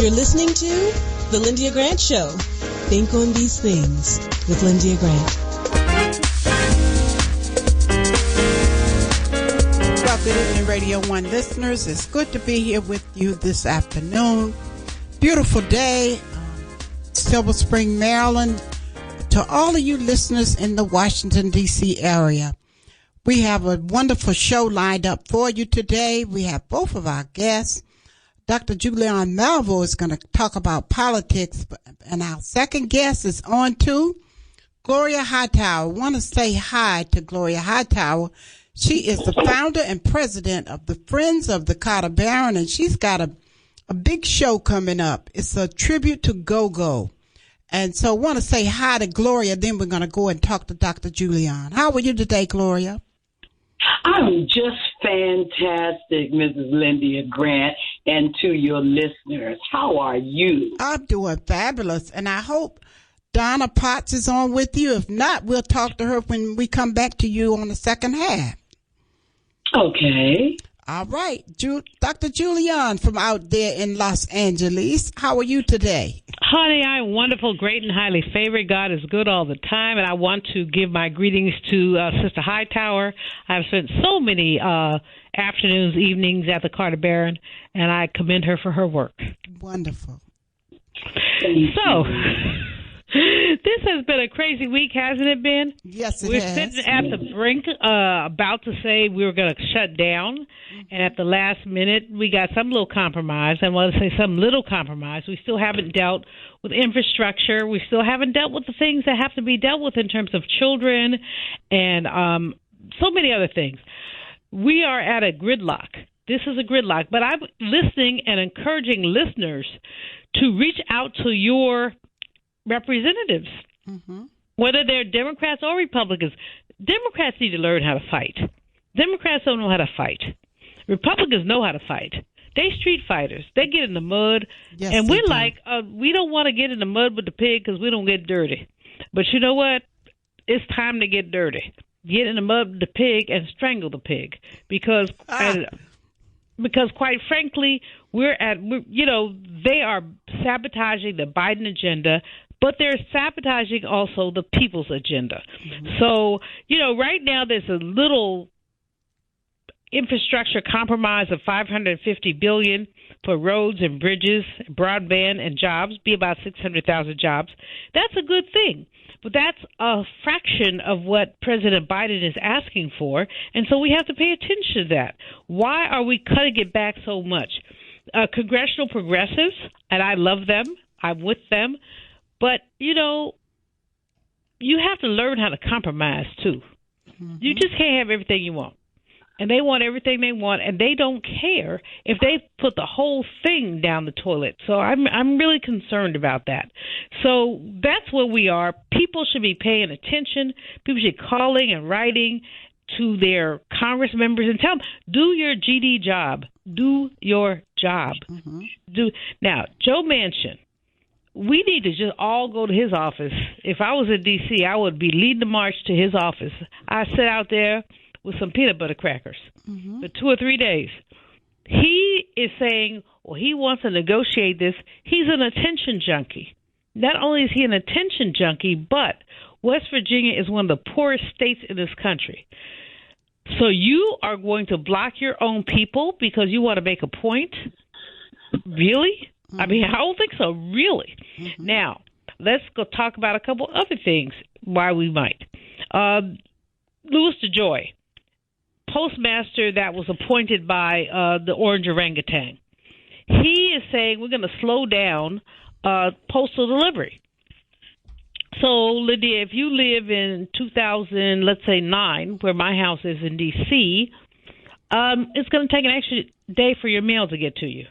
You're listening to The Lyndia Grant Show. Think on these things with Lyndia Grant. Well, good evening, Radio 1 listeners. It's good to be here with you this afternoon. Beautiful day, Silver Spring, Maryland. To all of you listeners in the Washington, D.C. area, we have a wonderful show lined up for you today. We have both of our guests. Dr. Julian Melville is going to talk about politics, and our second guest is on too, Gloria Hightower. I want to say hi to Gloria Hightower. She is the founder and president of the Friends of the Carter Barron, and she's got a big show coming up. It's a tribute to Go-Go. And so I want to say hi to Gloria, then we're going to go and talk to Dr. Julian. How are you today, Gloria? I'm just fantastic, Mrs. Lyndia Grant, and to your listeners. How are you? I'm doing fabulous, and I hope Donna Potts is on with you. If not, we'll talk to her when we come back to you on the second half. Okay. All right. Dr. Julian from out there in Los Angeles, how are you today? Honey, I'm wonderful, great, and highly favored. God is good all the time, and I want to give my greetings to Sister Hightower. I've spent so many afternoons, evenings at the Carter Barron, and I commend her for her work. Wonderful. So, this has been a crazy week, hasn't it been? Yes, it We're has. sitting at the brink, about to say we were going to shut down, and at the last minute, we got some little compromise. And when I say some little compromise, we still haven't dealt with infrastructure. We still haven't dealt with the things that have to be dealt with in terms of children and so many other things. We are at a gridlock. This is a gridlock, but I'm listening and encouraging listeners to reach out to your representatives, whether they're Democrats or Republicans. Democrats need to learn how to fight. Democrats don't know how to fight. Republicans know how to fight. They street fighters. They get in the mud, yes, and we're like, we don't want to get in the mud with the pig because we don't get dirty. But you know what? It's time to get dirty. Get in the mud with the pig and strangle the pig because quite frankly, they are sabotaging the Biden agenda, but they're sabotaging also the people's agenda. So, right now there's a little infrastructure compromise of $550 billion for roads and bridges, broadband, and jobs, be about 600,000 jobs. That's a good thing. But that's a fraction of what President Biden is asking for, and so we have to pay attention to that. Why are we cutting it back so much? Congressional progressives, and I love them, I'm with them, but, you have to learn how to compromise, too. You just can't have everything you want. And they want everything they want, and they don't care if they put the whole thing down the toilet. So I'm really concerned about that. So that's where we are. People should be paying attention. People should be calling and writing to their Congress members and tell them, do your GD job. Do your job. Now, Joe Manchin, we need to just all go to his office. If I was in D.C., I would be leading the march to his office. I sit out there with some peanut butter crackers for 2 or 3 days. He is saying, he wants to negotiate this. He's an attention junkie. Not only is he an attention junkie, but West Virginia is one of the poorest states in this country. So you are going to block your own people because you want to make a point? Really? I mean, I don't think so. Really? Now, let's go talk about a couple other things why we might. Louis DeJoy, postmaster that was appointed by the orange orangutan. He is saying we're going to slow down postal delivery. So, Lydia, if you live in 2000, let's say 9, where my house is in D.C., it's going to take an extra day for your mail to get to you.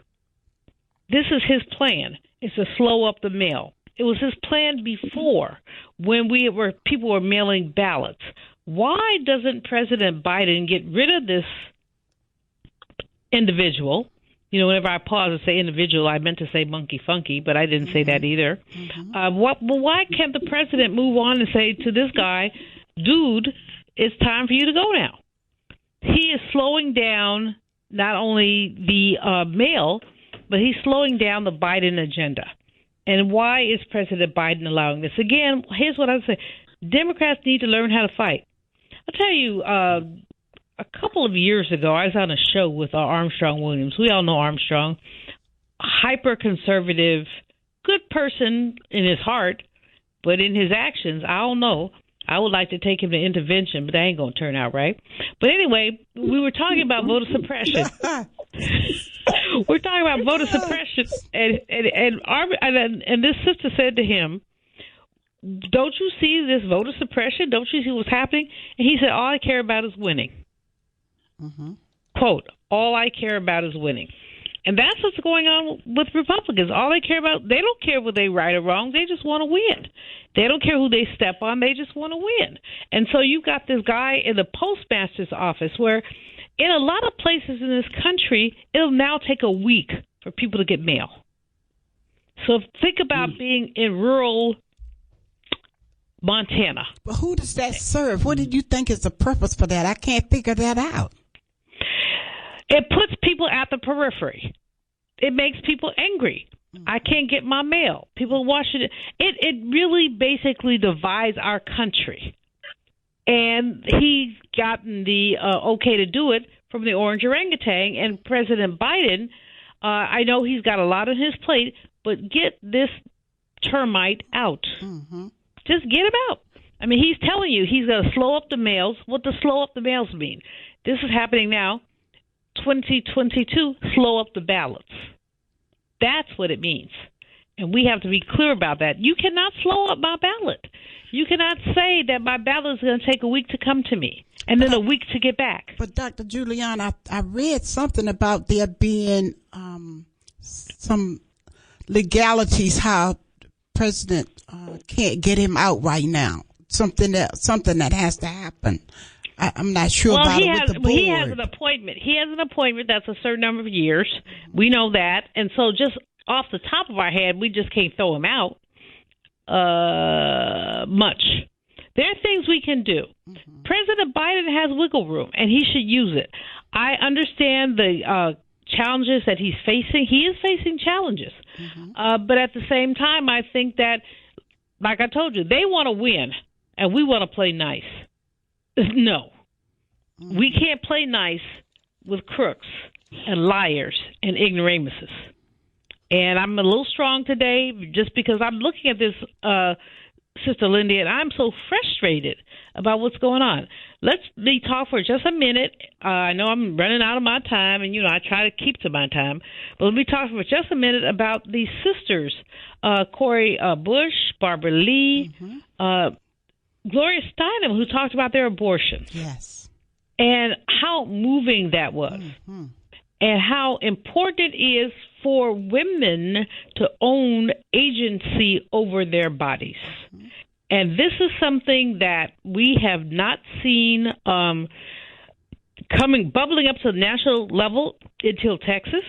This is his plan, is to slow up the mail. It was his plan before when people were mailing ballots. Why doesn't President Biden get rid of this individual? Whenever I pause and say individual, I meant to say monkey funky, but I didn't say that either. Why can't the president move on and say to this guy, dude, it's time for you to go now? He is slowing down not only the mail, but he's slowing down the Biden agenda. And why is President Biden allowing this? Again, here's what I would say. Democrats need to learn how to fight. I'll tell you, a couple of years ago, I was on a show with Armstrong Williams. We all know Armstrong. Hyper-conservative, good person in his heart, but in his actions, I don't know. I would like to take him to intervention, but that ain't going to turn out right. But anyway, we were talking about voter suppression. We're talking about voter suppression, and this sister said to him, "Don't you see this voter suppression? Don't you see what's happening?" And he said, "All I care about is winning." Mm-hmm. Quote, "All I care about is winning." And that's what's going on with Republicans. All they care about, they don't care whether they right or wrong. They just want to win. They don't care who they step on. They just want to win. And so you've got this guy in the postmaster's office where in a lot of places in this country, it'll now take a week for people to get mail. So think about being in rural Montana. But who does that serve? What did you think is the purpose for that? I can't figure that out. It puts people at the periphery. It makes people angry. I can't get my mail. People watching it. It really basically divides our country. And he's gotten the okay to do it from the orange orangutan. And President Biden, I know he's got a lot on his plate, but get this termite out. Mm-hmm. Just get him out. I mean, he's telling you he's going to slow up the mails. What does slow up the mails mean? This is happening now. 2022, slow up the ballots. That's what it means. And we have to be clear about that. You cannot slow up my ballot. You cannot say that my ballot is going to take a week to come to me and then a week to get back. But Dr. Julian, I read something about there being some legalities how President can't get him out right now. Something that has to happen. I'm not sure about it with the board. He has an appointment. He has an appointment that's a certain number of years. We know that. And so just off the top of our head, we just can't throw him out much. There are things we can do. Mm-hmm. President Biden has wiggle room, and he should use it. I understand the challenges that he's facing. He is facing challenges. Mm-hmm. But at the same time, I think that, like I told you, they want to win, and we want to play nice. No. Mm-hmm. We can't play nice with crooks and liars and ignoramuses. And I'm a little strong today just because I'm looking at this, Sister Lyndia, and I'm so frustrated about what's going on. Let's talk for just a minute. I know I'm running out of my time, and, I try to keep to my time. But let me talk for just a minute about these sisters, Cori Bush, Barbara Lee, mm-hmm. Gloria Steinem, who talked about their abortions. Yes. And how moving that was. Mm-hmm. And how important it is for women to own agency over their bodies. Mm-hmm. And this is something that we have not seen bubbling up to the national level until Texas.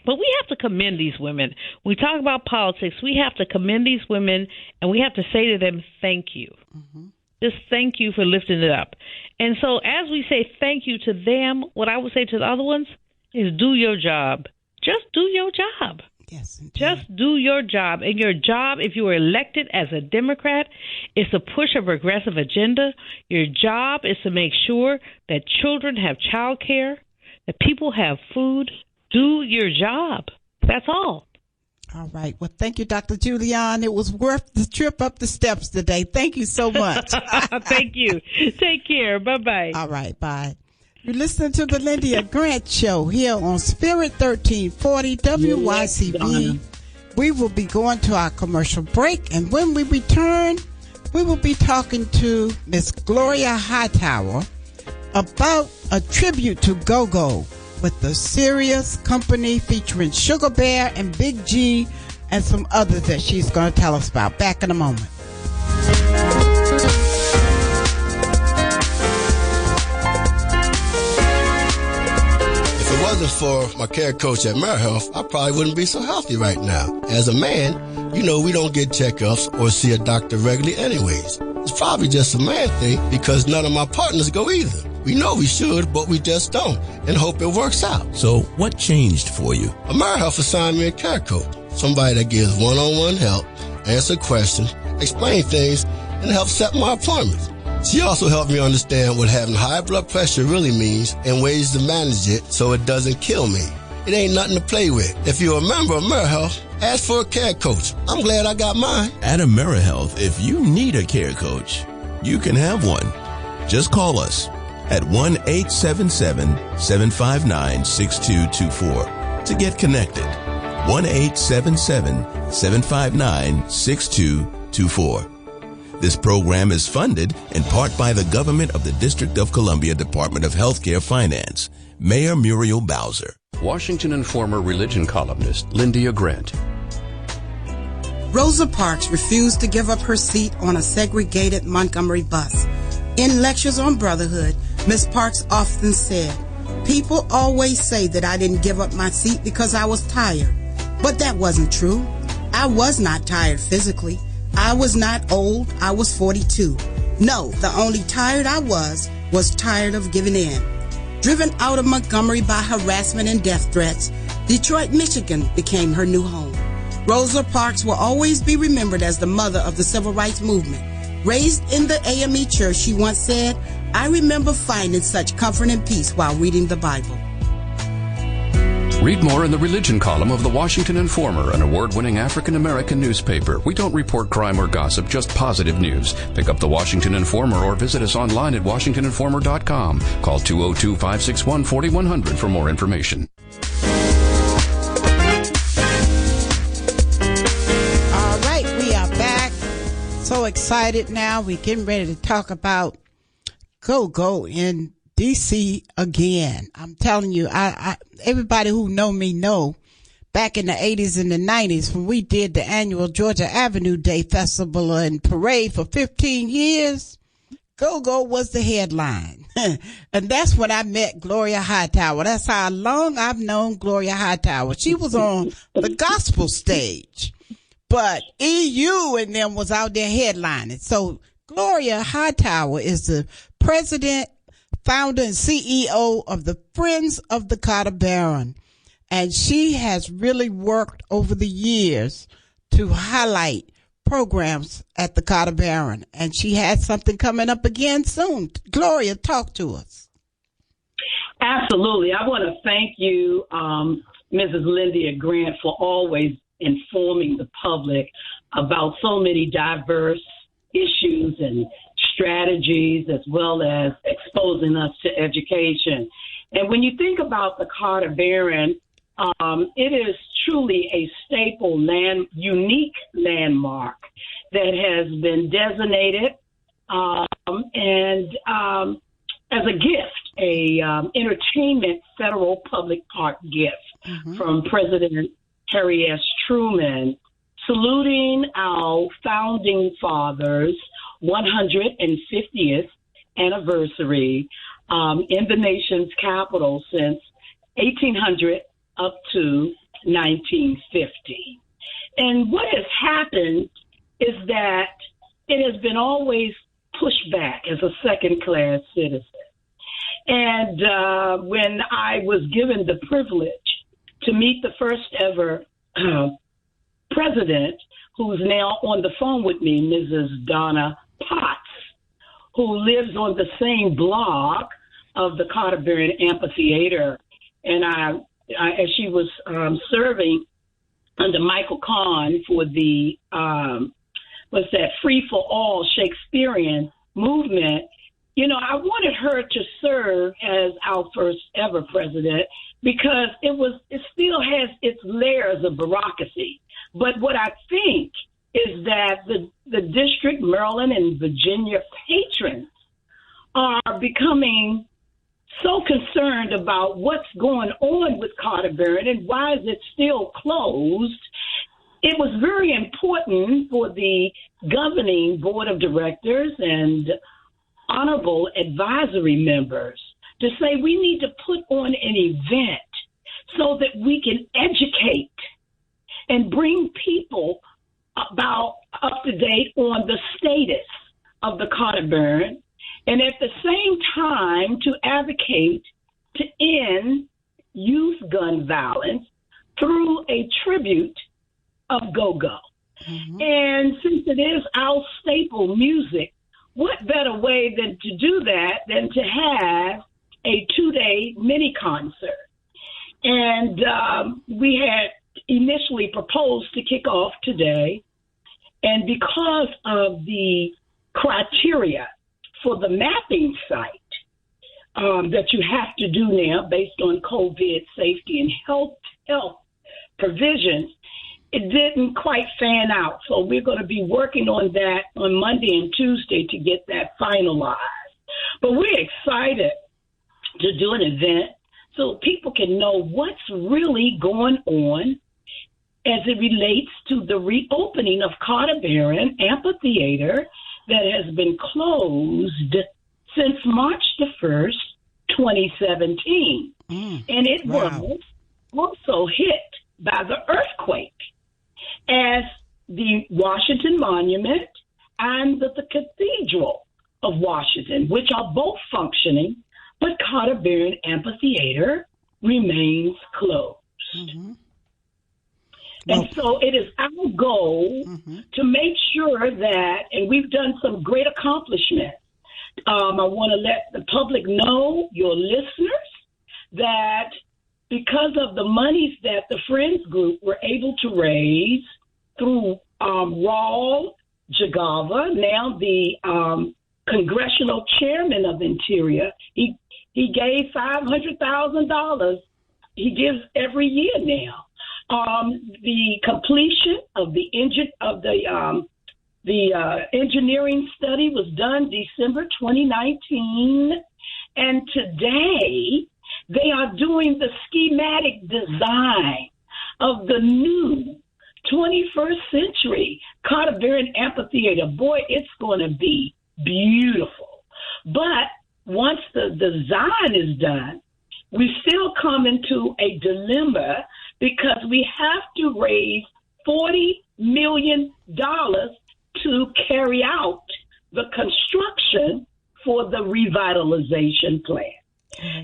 But we have to commend these women. When we talk about politics, we have to commend these women, and we have to say to them, thank you. Mm-hmm. Just thank you for lifting it up. And so as we say thank you to them, what I would say to the other ones is do your job. Just do your job. Yes, indeed. Just do your job. And your job, if you were elected as a Democrat, is to push a progressive agenda. Your job is to make sure that children have child care, that people have food. Do your job. That's all. All right. Well, thank you, Dr. Julian. It was worth the trip up the steps today. Thank you so much. Thank you. Take care. Bye-bye. All right. Bye. You're listening to the Lyndia Grant Show here on Spirit 1340 WYCB. We will be going to our commercial break, and when we return, we will be talking to Miss Gloria Hightower about a tribute to Go-Go with the Sirius Company featuring Sugar Bear and Big G and some others that she's going to tell us about. Back in a moment. If it wasn't for my care coach at AmeriHealth, I probably wouldn't be so healthy right now. As a man, we don't get checkups or see a doctor regularly anyways. It's probably just a man thing because none of my partners go either. We know we should, but we just don't, and hope it works out. So what changed for you? AmeriHealth assigned me a care coach, somebody that gives one-on-one help, answer questions, explain things, and help set my appointments. She also helped me understand what having high blood pressure really means and ways to manage it so it doesn't kill me. It ain't nothing to play with. If you're a member of AmeriHealth, ask for a care coach. I'm glad I got mine. At AmeriHealth, if you need a care coach, you can have one. Just call us at 1-877-759-6224 to get connected. 1-877-759-6224. This program is funded in part by the government of the District of Columbia Department of Healthcare Finance. Mayor Muriel Bowser. Washington and former religion columnist Lyndia Grant. Rosa Parks refused to give up her seat on a segregated Montgomery bus. In lectures on brotherhood, Ms. Parks often said, "People always say that I didn't give up my seat because I was tired." But that wasn't true. I was not tired physically. I was not old. I was 42. No, the only tired I was tired of giving in. Driven out of Montgomery by harassment and death threats, Detroit, Michigan became her new home. Rosa Parks will always be remembered as the mother of the civil rights movement. Raised in the AME church, she once said, "I remember finding such comfort and peace while reading the Bible." Read more in the religion column of the Washington Informer, an award-winning African-American newspaper. We don't report crime or gossip, just positive news. Pick up the Washington Informer or visit us online at washingtoninformer.com. Call 202-561-4100 for more information. All right, we are back. So excited now. We're getting ready to talk about go in DC again. I'm telling you, I everybody who know me know back in the 80s and the 90s when we did the annual Georgia Avenue Day Festival and Parade for 15 years, Go was the headline. And that's when I met Gloria Hightower. That's how long I've known Gloria Hightower. She was on the gospel stage, but EU and them was out there headlining. So Gloria Hightower is the president, founder and CEO of the Friends of the Carter Barron. And she has really worked over the years to highlight programs at the Carter Barron. And she has something coming up again soon. Gloria, talk to us. Absolutely. I want to thank you, Mrs. Lyndia Grant, for always informing the public about so many diverse issues and strategies, as well as exposing us to education. And when you think about the Carter Barron, it is truly a staple unique landmark that has been designated and as a gift, a entertainment federal public park gift from President Harry S. Truman, saluting our founding fathers' 150th anniversary in the nation's capital since 1800 up to 1950. And what has happened is that it has been always pushed back as a second-class citizen. And when I was given the privilege to meet the first ever president, who's now on the phone with me, Mrs. Donna Potts, who lives on the same block of the Carter Barron Amphitheater, and as she was serving under Michael Kahn for the Free for All Shakespearean movement, I wanted her to serve as our first ever president because it still has its layers of bureaucracy. But what I think is that the District, Maryland, and Virginia patrons are becoming so concerned about what's going on with Carter Barron and why is it still closed. It was very important for the governing board of directors and honorable advisory members to say we need to put on an event so that we can educate and bring people about up to date on the status of the Carter Barron and at the same time to advocate to end youth gun violence through a tribute of go-go. Mm-hmm. And since it is our staple music, what better way than to do that than to have a 2-day mini concert? And we had initially proposed to kick off today. And because of the criteria for the mapping site that you have to do now based on COVID safety and health provisions, it didn't quite fan out. So we're going to be working on that on Monday and Tuesday to get that finalized. But we're excited to do an event so people can know what's really going on as it relates to the reopening of Carter Barron Amphitheater that has been closed since March the 1st, 2017. And it was also hit by the earthquake, as the Washington Monument and the Cathedral of Washington, which are both functioning, but Carter Barron Amphitheater remains closed. Mm-hmm. And so it is our goal to make sure that, and we've done some great accomplishments. I want to let the public know, your listeners, that because of the monies that the Friends Group were able to raise through Raul Jagava, now the congressional chairman of Interior, he gave $500,000. He gives every year now. The completion of the engineering study was done December 2019, and today they are doing the schematic design of the new 21st century Carter Barron Amphitheater. Boy, it's going to be beautiful. But once the design is done, we still come into a dilemma because we have to raise $40 million to carry out the construction for the revitalization plan.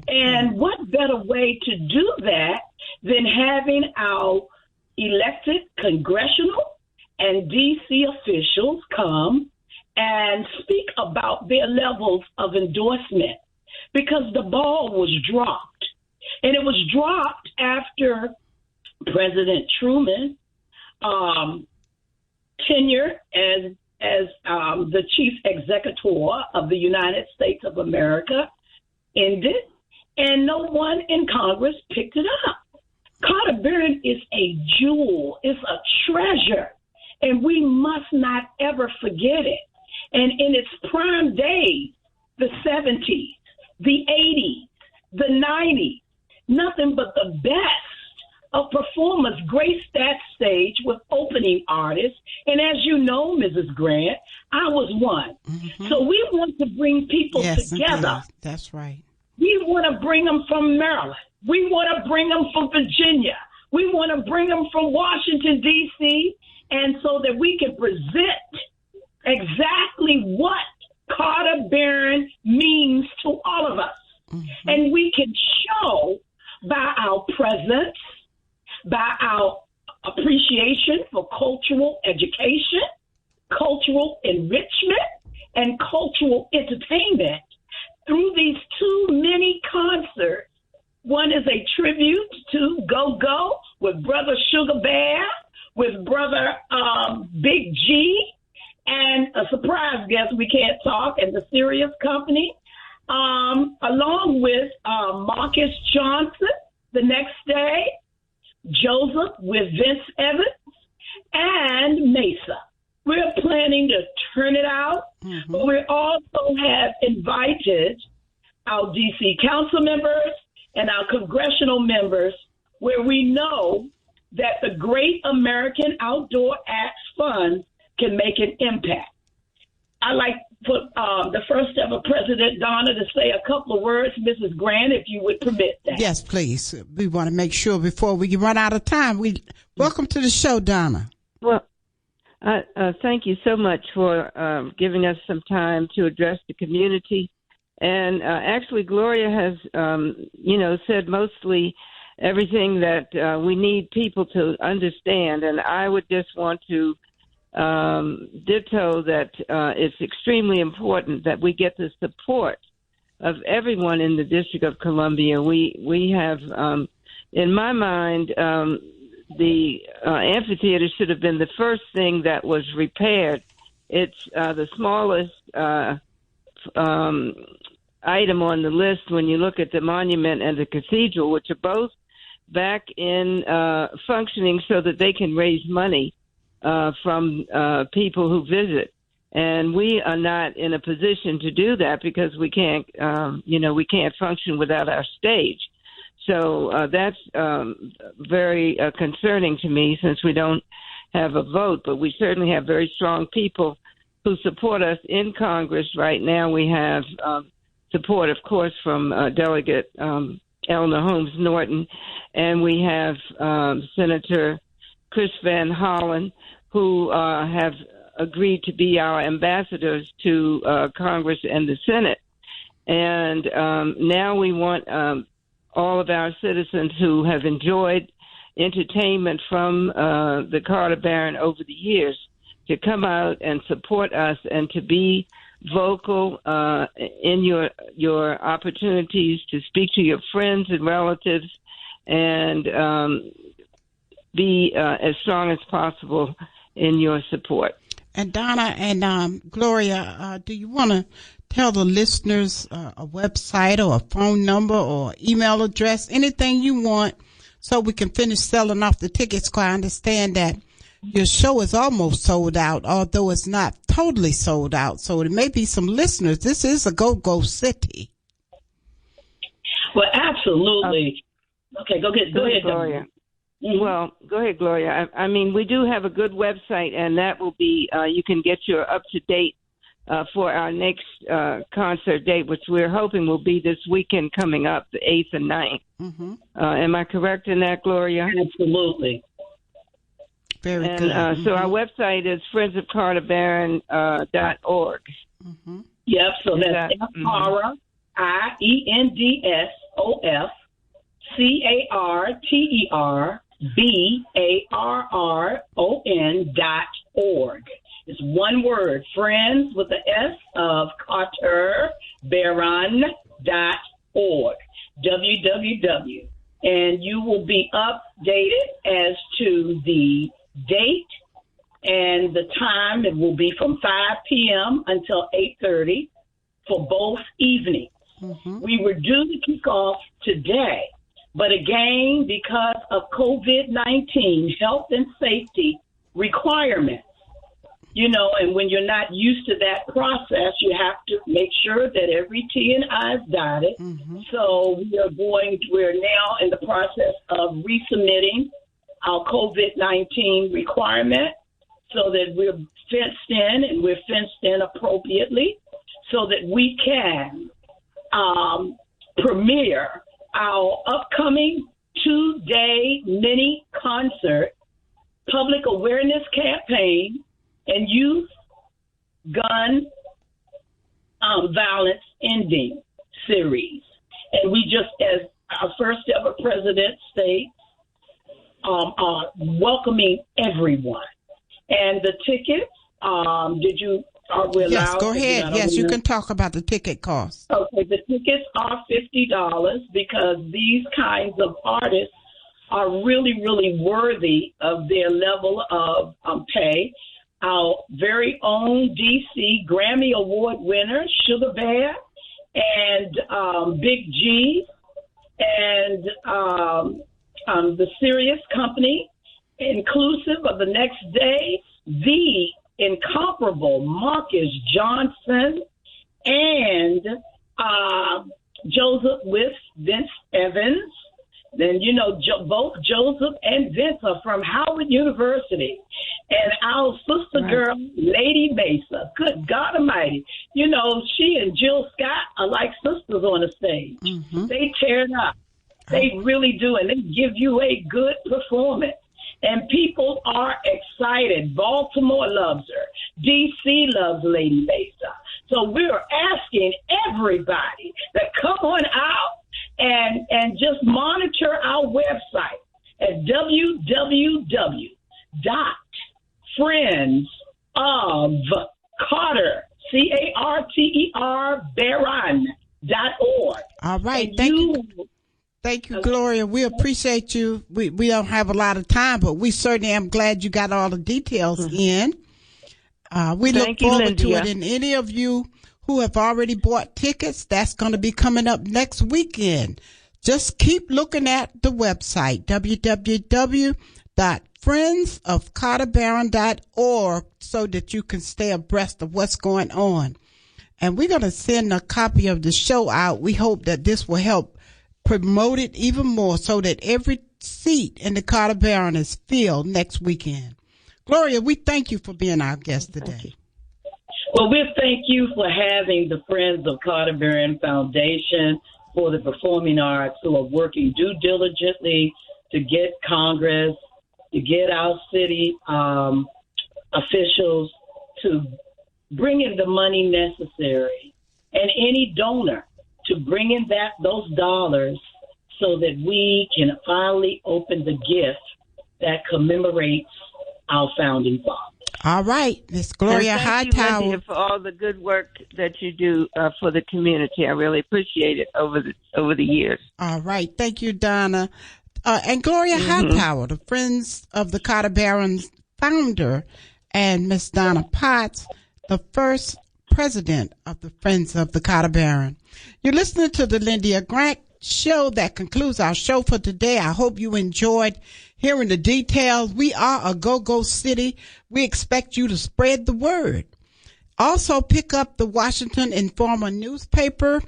And what better way to do that than having our elected congressional and D.C. officials come and speak about their levels of endorsement, because the ball was dropped. And it was dropped after President Truman tenure as the chief executor of the United States of America ended, and no one in Congress picked it up. Carter Barron is a jewel, it's a treasure, and we must not ever forget it. And in its prime days, the 70s, the 80s, the 90s, nothing but the best of performers graced that stage with opening artists. And as you know, Mrs. Grant, I was one. Mm-hmm. So we want to bring people together. Indeed. That's right. We want to bring them from Maryland. We want to bring them from Virginia. We want to bring them from Washington, D.C., and so that we can present exactly what Carter Barron means to all of us. Mm-hmm. And we can show by our presence, by our appreciation for cultural education, cultural enrichment, and cultural entertainment through these two mini concerts. One is a tribute to Go-Go with Brother Sugar Bear, with Brother Big G, and a surprise guest, We Can't Talk, and the Sirius Company, along with Marcus Johnson the next day, Joseph with Vince Evans, and Mesa. We're planning to turn it out, but we also have invited our D.C. council members and our congressional members, where we know that the Great American Outdoor Arts Fund can make an impact. I'd like for the first ever President Donna to say a couple of words, Mrs. Grant, if you would permit that. Yes, please. We want to make sure before we run out of time. Welcome to the show, Donna. Thank you so much for giving us some time to address the community. And actually, Gloria has, said mostly everything that we need people to understand. And I would just want to ditto that it's extremely important that we get the support of everyone in the District of Columbia. We have, in my mind, the amphitheater should have been the first thing that was repaired. It's the smallest item on the list when you look at the monument and the cathedral, which are both back in functioning so that they can raise money from people who visit. And we are not in a position to do that because we can't, we can't function without our stage. So that's very concerning to me since we don't have a vote, but we certainly have very strong people who support us in Congress. Right now we have support, of course, from Delegate Eleanor Holmes Norton, and we have Senator Chris Van Hollen, who have agreed to be our ambassadors to Congress and the Senate. And now we want all of our citizens who have enjoyed entertainment from the Carter Barron over the years to come out and support us and to be vocal in your opportunities to speak to your friends and relatives and be as strong as possible in your support. And Donna and Gloria, do you want to tell the listeners a website or a phone number or email address, anything you want, so we can finish selling off the tickets? Because I understand that your show is almost sold out, although it's not totally sold out. So there may be some listeners. This is a go-go city. Well, absolutely. Okay, go ahead, Gloria. Mm-hmm. Well, go ahead, Gloria. I mean, we do have a good website, and that will be, you can get your up-to-date for our next concert date, which we're hoping will be this weekend coming up, the 8th and 9th. Mm-hmm. Am I correct in that, Gloria? Absolutely. Very good. Mm-hmm. So our website is friendsofcarterbarron.org. Mm-hmm. Yep, so that's Cara, IENDSOF, CARTERBARRON.org. It's one word, friends with the S of CarterBarron.org. www. And you will be updated as to the date and the time. It will be from 5 p.m. until 8:30 for both evenings. Mm-hmm. We were due to kick off today, but again, because of COVID-19 health and safety requirements, and when you're not used to that process, you have to make sure that every T and I is dotted. Mm-hmm. So we're now in the process of resubmitting our COVID-19 requirement so that we're fenced in, and we're fenced in appropriately so that we can premiere our upcoming 2-day mini concert, public awareness campaign, and youth gun violence ending series. And we just, as our first ever president states, are welcoming everyone. And the tickets, are we allowed? Yes, go ahead. Yes, you can talk about the ticket cost. Okay, the tickets are $50 because these kinds of artists are really, really worthy of their level of pay. Our very own D.C. Grammy Award winner, Sugar Bear, and Big G, and the Sirius Company, inclusive of the next day, the incomparable Marcus Johnson, and Joseph with Vince Evans. Then, both Joseph and Vince are from Howard University. And our sister girl, Lady Mesa, good God Almighty. She and Jill Scott are like sisters on the stage. Mm-hmm. They tear it up. They really do. And they give you a good performance. And people are excited. Baltimore loves her. D.C. loves Lady Lisa. So we're asking everybody to come on out and just monitor our website at www.friendsofcarter, Baron.org. All right. Thank you, Gloria. We appreciate you. We don't have a lot of time, but we certainly am glad you got all the details in. We look forward to it. And any of you who have already bought tickets, that's going to be coming up next weekend. Just keep looking at the website, www.friendsofcarterbaron.org, so that you can stay abreast of what's going on. And we're going to send a copy of the show out. We hope that this will help promote it even more so that every seat in the Carter Baron is filled next weekend. Gloria, we thank you for being our guest today. Well, we thank you for having the Friends of Carter Baron Foundation for the Performing Arts, who are working due diligently to get Congress, to get our city officials to bring in the money necessary, and any donor to bring in those dollars so that we can finally open the gift that commemorates our founding father. All right, Miss Gloria Hightower. Thank you, Lyndia, for all the good work that you do for the community. I really appreciate it over the years. All right, thank you, Donna. And Gloria Hightower, the Friends of the Carter Baron founder, and Miss Donna Potts, the first president of the Friends of the Carter Baron. You're listening to the Lyndia Grant Show. That concludes our show for today. I hope you enjoyed hearing the details. We are a go-go city. We expect you to spread the word. Also, pick up the Washington Informer newspaper.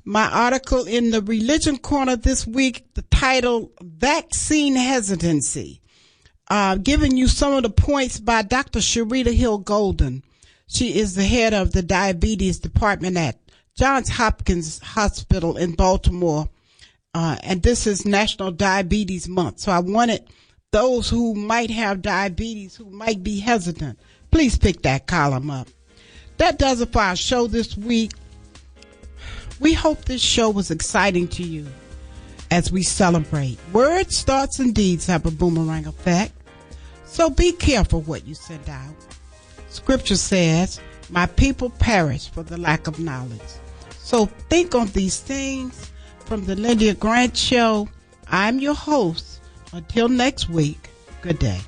My article in the Religion Corner this week, the title, Vaccine Hesitancy, giving you some of the points by Dr. Sharita Hill Golden. She is the head of the diabetes department at Johns Hopkins Hospital in Baltimore. And this is National Diabetes Month. So I wanted those who might have diabetes, who might be hesitant, please pick that column up. That does it for our show this week. We hope this show was exciting to you as we celebrate. Words, thoughts, and deeds have a boomerang effect. So be careful what you send out. Scripture says, my people perish for the lack of knowledge. So think on these things. From the Lyndia Grant Show, I'm your host. Until next week, good day.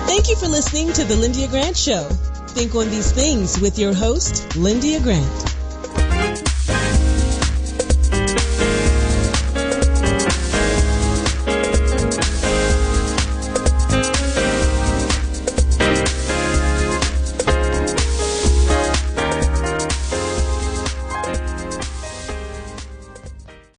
Thank you for listening to the Lyndia Grant Show. Think on these things with your host, Lyndia Grant.